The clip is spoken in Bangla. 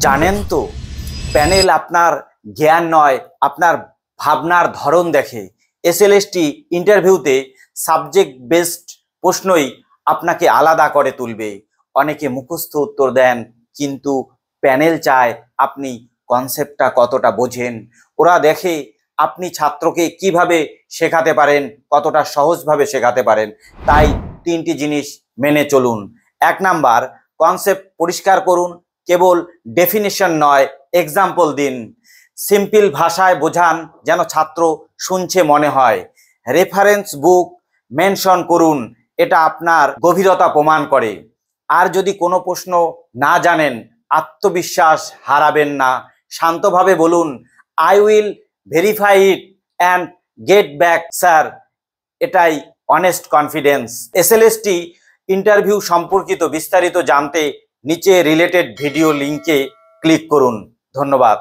জানেন তো, প্যানেল আপনার জ্ঞান নয়, আপনার ভাবনার ধরন দেখে। এসএলএসটি ইন্টারভিউতে সাবজেক্ট বেসড প্রশ্নই আপনাকে আলাদা করে তুলবে। অনেকে মুখস্থ উত্তর দেন, কিন্তু প্যানেল চায় আপনি কনসেপ্টটা কতটা বোঝেন। ওরা দেখে আপনি ছাত্রকে কিভাবে শেখাতে পারেন, কতটা সহজভাবে শেখাতে পারেন। তাই তিনটি জিনিস মেনে চলুন। 1 নাম্বার, কনসেপ্ট পরিষ্কার করুন, কেবল ডেফিনিশন নয়, এক্সাম্পল দিন। সিম্পল ভাষায় বোঝান, যেন ছাত্র শুনছে মনে হয়। রেফারেন্স বুক মেনশন করুন, এটা আপনার গভীরতা প্রমাণ করে। আর যদি কোনো প্রশ্ন না জানেন, আত্মবিশ্বাস হারাবেন না। শান্তভাবে বলুন, I will verify it and get back sir. এটাই অনেস্ট কনফিডেন্স। এসএলএসটি ইন্টারভিউ সম্পর্কিত বিস্তারিত জানতে নিচে রিলেটেড ভিডিও লিঙ্কে ক্লিক করুন। ধন্যবাদ।